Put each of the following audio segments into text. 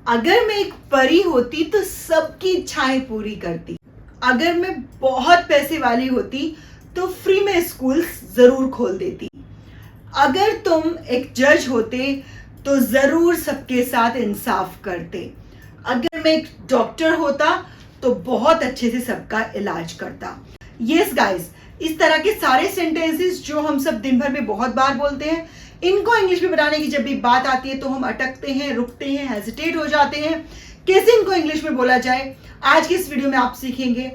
अगर मैं एक परी होती तो सबकी इच्छाएं पूरी करती। अगर मैं बहुत पैसे वाली होती तो फ्री में स्कूल जरूर खोल देती। अगर तुम एक जज होते तो जरूर सबके साथ इंसाफ करते। अगर मैं एक डॉक्टर होता तो बहुत अच्छे से सबका इलाज करता। यस गाइस, इस तरह के सारे सेंटेंसेस जो हम सब दिन भर में बहुत बार बोलते हैं, इनको इंग्लिश में बताने की जब भी बात आती है तो हम अटकते हैं, रुकते हैं, हेजिटेट हो जाते हैं। कैसे इनको इंग्लिश में बोला जाए, आज की इस वीडियो में आप सीखेंगे।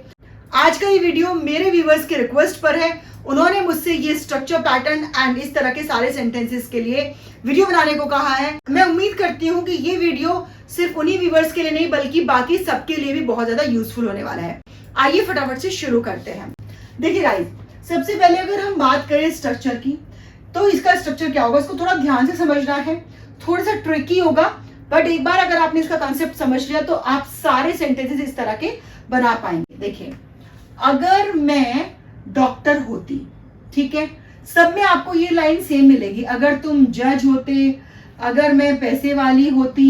आज का ये वीडियो मेरे व्यूवर्स के रिक्वेस्ट पर है। उन्होंने मुझसे ये स्ट्रक्चर पैटर्न एंड इस तरह के सारे सेंटेंसेस के लिए वीडियो बनाने को कहा है। मैं उम्मीद करती हूँ कि ये वीडियो सिर्फ उन्हीं व्यूवर्स के लिए नहीं बल्कि बाकी सबके लिए भी बहुत ज्यादा यूजफुल होने वाला है। आइए फटाफट से शुरू करते हैं। देखिए गाइस, सबसे पहले अगर हम बात करें स्ट्रक्चर की, तो इसका स्ट्रक्चर क्या होगा, इसको थोड़ा ध्यान से समझना है। थोड़ा सा ट्रिकी होगा, बट एक बार अगर आपने इसका कॉन्सेप्ट समझ लिया तो आप सारे सेंटेंसेस इस तरह के बना पाएंगे। देखिए, अगर मैं डॉक्टर होती, ठीक है, सब में आपको ये लाइन सेम मिलेगी। अगर तुम जज होते, अगर मैं पैसे वाली होती,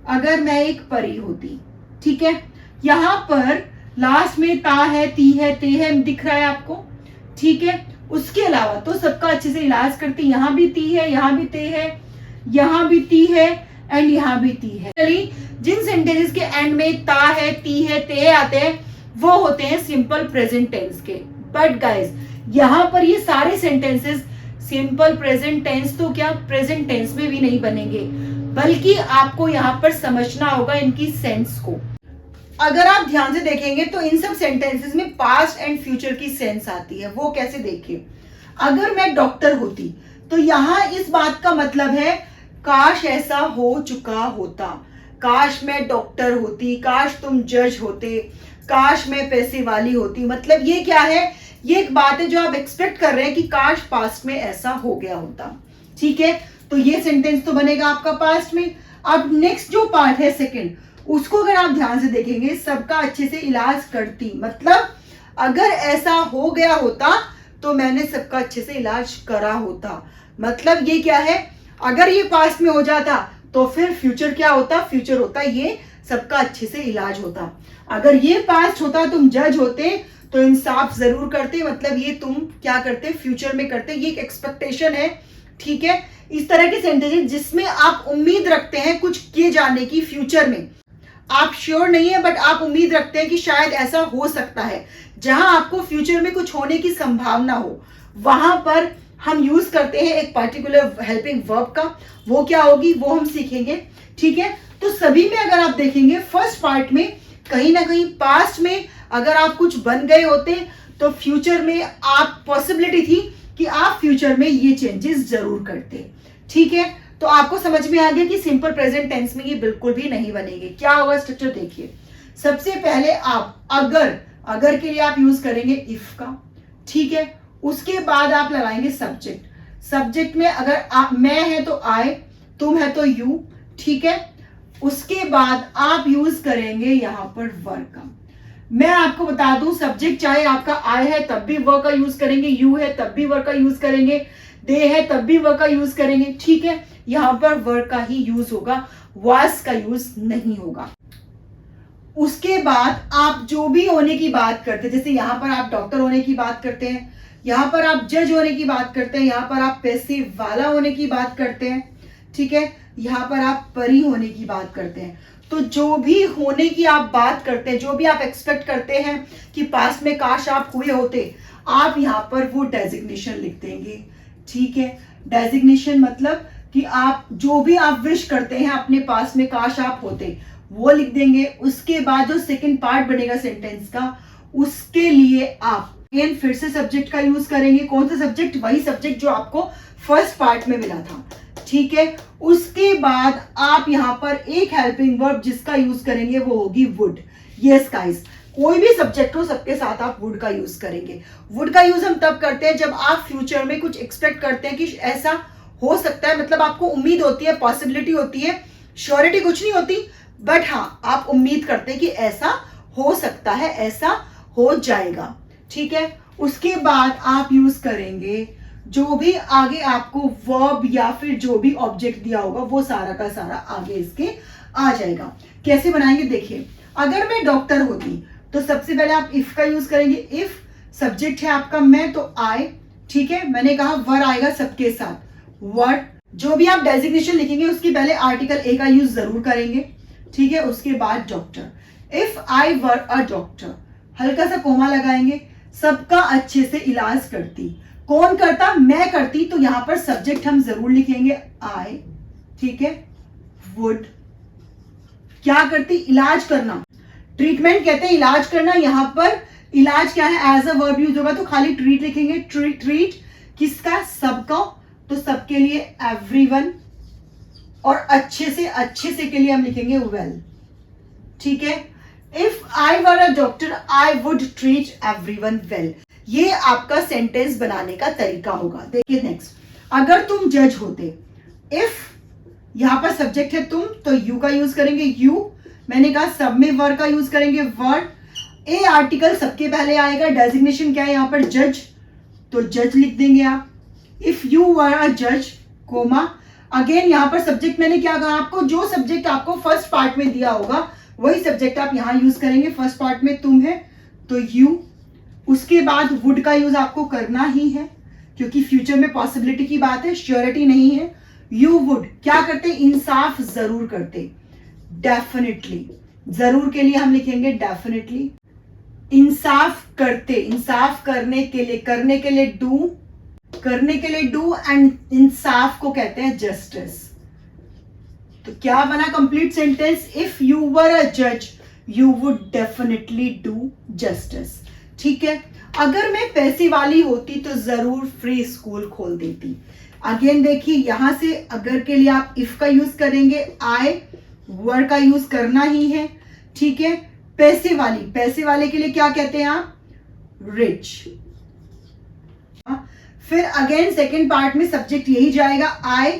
अगर मैं एक परी होती, ठीक है। यहां पर लास्ट में ता है, ती है, ते है दिख रहा है आपको, ठीक है। उसके अलावा तो सबका अच्छे से इलाज करती। यहाँ भी ती है, यहाँ भी ते है, यहाँ भी ती है एंड यहाँ भी ती है। जिन सेंटेंसेस के एंड में ता है, ती है, ते आते हैं वो होते हैं सिंपल प्रेजेंट टेंस के। बट गाइस, यहाँ पर ये सारे सेंटेंसेस सिंपल प्रेजेंट टेंस तो क्या प्रेजेंट टेंस में भी नहीं बनेंगे, बल्कि आपको यहाँ पर समझना होगा इनकी सेंस को। अगर आप ध्यान से देखेंगे तो इन सब सेंटेंसेस में पास्ट एंड फ्यूचर की सेंस आती है। वो कैसे, देखिए, अगर मैं डॉक्टर होती तो यहाँ इस बात का मतलब है काश ऐसा हो चुका होता, काश मैं डॉक्टर होती, काश तुम जज होते, काश मैं पैसे वाली होती। मतलब ये क्या है, ये एक बात है जो आप एक्सपेक्ट कर रहे हैं कि काश पास्ट में ऐसा हो गया होता, ठीक है। तो ये सेंटेंस तो बनेगा आपका पास्ट में। अब नेक्स्ट जो पार्ट है सेकंड, उसको अगर आप ध्यान से देखेंगे, सबका अच्छे से इलाज करती, मतलब अगर ऐसा हो गया होता तो मैंने सबका अच्छे से इलाज करा होता। मतलब ये क्या है, अगर ये पास्ट में हो जाता तो फिर फ्यूचर क्या होता, फ्यूचर होता ये सबका अच्छे से इलाज होता। अगर ये पास्ट होता, तुम जज होते तो इंसाफ जरूर करते, मतलब ये तुम क्या करते, फ्यूचर में करते। ये एक एक्सपेक्टेशन है, ठीक है। इस तरह के सेंटेंसेस जिसमें आप उम्मीद रखते हैं कुछ किए जाने की फ्यूचर में, आप श्योर नहीं है बट आप उम्मीद रखते हैं कि शायद ऐसा हो सकता है, जहां आपको फ्यूचर में कुछ होने की संभावना हो, वहां पर हम यूज करते हैं एक पर्टिकुलर हेल्पिंग वर्ब का। वो क्या होगी वो हम सीखेंगे, ठीक है। तो सभी में अगर आप देखेंगे फर्स्ट पार्ट में कहीं ना कहीं पास्ट में अगर आप कुछ बन गए होते तो फ्यूचर में आप पॉसिबिलिटी थी कि आप फ्यूचर में ये चेंजेस जरूर करते, ठीक है। तो आपको समझ में आ गया कि सिंपल प्रेजेंट टेंस में ये बिल्कुल भी नहीं बनेंगे। क्या होगा स्ट्रक्चर, देखिए, सबसे पहले आप अगर के लिए आप यूज करेंगे इफ का, ठीक है। उसके बाद आप लगाएंगे सब्जेक्ट। सब्जेक्ट में अगर मैं है तो आई, तुम है तो यू, ठीक है। उसके बाद आप यूज करेंगे यहां पर वर्क का। मैं आपको बता दूं, सब्जेक्ट चाहे आपका आई है तब भी वर्क का यूज करेंगे, यू है तब भी वर्क का यूज करेंगे, दे है तब भी वर्क का यूज करेंगे, ठीक है। यहां पर वर्क का ही यूज होगा, वाज का यूज नहीं होगा। उसके बाद आप जो भी होने की बात करते हैं, जैसे यहां पर आप डॉक्टर होने की बात करते हैं, यहां पर आप जज होने की बात करते हैं, यहां पर आप पैसे वाला होने की बात करते हैं, ठीक है। यहां पर आप परी होने की बात करते हैं। तो जो भी होने की आप बात करते हैं, जो भी आप एक्सपेक्ट करते हैं कि पास्ट में काश आप हुए होते, आप यहां पर वो डेजिग्नेशन लिख देंगे, ठीक है। डेजिग्नेशन मतलब कि आप जो भी आप विश करते हैं अपने पास में काश आप होते, वो लिख देंगे। उसके बाद जो सेकंड पार्ट बनेगा सेंटेंस का, उसके लिए आप फिर से सब्जेक्ट का यूज करेंगे। कौन सा सब्जेक्ट, वही सब्जेक्ट जो आपको फर्स्ट पार्ट में मिला था, ठीक है। उसके बाद आप यहां पर एक हेल्पिंग वर्ब जिसका यूज करेंगे वो होगी वुड। यस गाइस, कोई भी सब्जेक्ट हो सबके साथ आप वुड का यूज करेंगे। वुड का यूज हम तब करते हैं जब आप फ्यूचर में कुछ एक्सपेक्ट करते हैं कि ऐसा हो सकता है, मतलब आपको उम्मीद होती है, पॉसिबिलिटी होती है, श्योरिटी कुछ नहीं होती, बट हाँ आप उम्मीद करते हैं कि ऐसा हो सकता है, ऐसा हो जाएगा, ठीक है। उसके बाद आप यूज करेंगे जो भी आगे आपको वर्ब या फिर जो भी ऑब्जेक्ट दिया होगा वो सारा का सारा आगे इसके आ जाएगा। कैसे बनाएंगे देखिए, अगर मैं डॉक्टर होती तो सबसे पहले आप इफ का यूज करेंगे। इफ सब्जेक्ट है आपका मैं तो आई, ठीक है, मैंने कहा वर आएगा सबके साथ वर्ड। जो भी आप डेजिग्नेशन लिखेंगे उसके पहले आर्टिकल ए का यूज जरूर करेंगे, ठीक है, उसके बाद doctor. If I were a doctor, हल्का सा कोमा लगाएंगे, सबका अच्छे से इलाज करती। कौन करता? मैं करती, तो यहां पर सब्जेक्ट हम जरूर लिखेंगे आई, ठीक है। वुड क्या करती? इलाज करना। ट्रीटमेंट कहते हैं इलाज करना, यहां पर इलाज क्या है? एज अ वर्ब यूज होगा तो खाली ट्रीट लिखेंगे। ट्रीट किसका? सबका, तो सबके लिए एवरीवन, और अच्छे से के लिए हम लिखेंगे वेल, ठीक है। If I were a doctor I would treat everyone well. ये आपका सेंटेंस बनाने का तरीका होगा। देखिए नेक्स्ट, अगर तुम जज होते, इफ यहां पर सब्जेक्ट है तुम तो यू का यूज करेंगे। यू मैंने कहा सब में वर का यूज करेंगे वर्ड। ए आर्टिकल सबके पहले आएगा। डेजिग्नेशन क्या है यहां पर? जज, तो जज लिख देंगे आप। इफ यू वर अ जज कोमा, अगेन यहां पर सब्जेक्ट मैंने क्या कहा आपको? जो सब्जेक्ट आपको फर्स्ट पार्ट में दिया होगा वही सब्जेक्ट आप यहां यूज करेंगे। फर्स्ट पार्ट में तुम है तो यू, उसके बाद वुड का यूज आपको करना ही है क्योंकि फ्यूचर में पॉसिबिलिटी की बात है, श्योरिटी नहीं है। यू वुड क्या करते? इंसाफ जरूर करते। डेफिनेटली, जरूर के लिए हम लिखेंगे डेफिनेटली। इंसाफ करते, इंसाफ करने के लिए डू, एंड इंसाफ को कहते हैं जस्टिस। तो क्या बना complete sentence? If you were a जज you would definitely do justice, ठीक है। अगर मैं पैसे वाली होती तो जरूर फ्री स्कूल खोल देती। अगेन देखिए यहां से अगर के लिए आप इफ का यूज करेंगे, आई वर का यूज करना ही है, ठीक है। पैसे वाले के लिए क्या कहते हैं आप? रिच। फिर अगेन सेकेंड पार्ट में सब्जेक्ट यही जाएगा आई,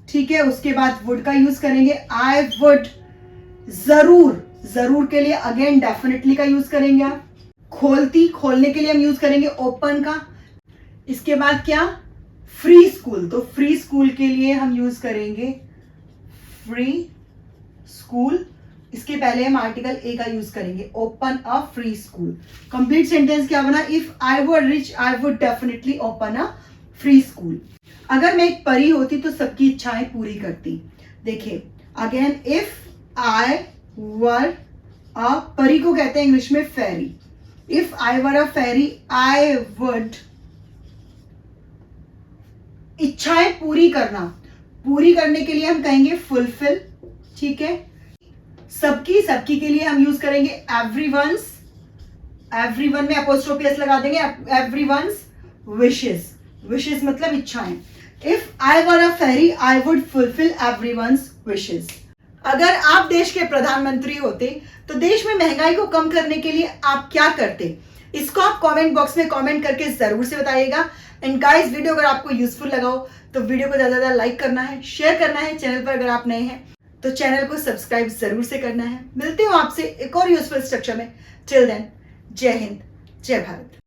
ठीक है, उसके बाद वुड का यूज करेंगे। आई वुड, जरूर के लिए अगेन डेफिनेटली का यूज करेंगे आप। खोलने के लिए हम यूज करेंगे ओपन का। इसके बाद क्या? फ्री स्कूल, तो फ्री स्कूल के लिए हम यूज करेंगे फ्री स्कूल। इसके पहले हम आर्टिकल ए का यूज करेंगे, open a free school. Complete sentence क्या बना? If I were rich I would definitely open a free school. अगर मैं एक परी होती तो सबकी इच्छाएं पूरी करती। देखिए अगेन, इफ आई वर अ, परी को कहते हैं इंग्लिश में फेरी। If I were a fairy I would, इच्छाएं पूरी करने के लिए हम कहेंगे फुलफिल, ठीक है। सबकी के लिए हम यूज करेंगे एवरीवन्स, एवरीवन में अपोस्ट्रोफी एस लगा देंगे। एवरीवन्स विशेस मतलब इच्छाएं। If I were a fairy I would fulfil everyone's wishes. अगर आप देश के प्रधानमंत्री होते तो देश में महंगाई को कम करने के लिए आप क्या करते? इसको आप कमेंट बॉक्स में कमेंट करके जरूर से बताइएगा। एंड गाइस, वीडियो अगर आपको यूजफुल लगा हो तो वीडियो को ज्यादा ज्यादा लाइक करना है, शेयर करना है। चैनल पर अगर आप नए हैं तो चैनल को सब्सक्राइब जरूर से करना है। मिलती हूँ आपसे एक और यूजफुल स्ट्रक्चर में। टिल देन, जय हिंद, जय भारत।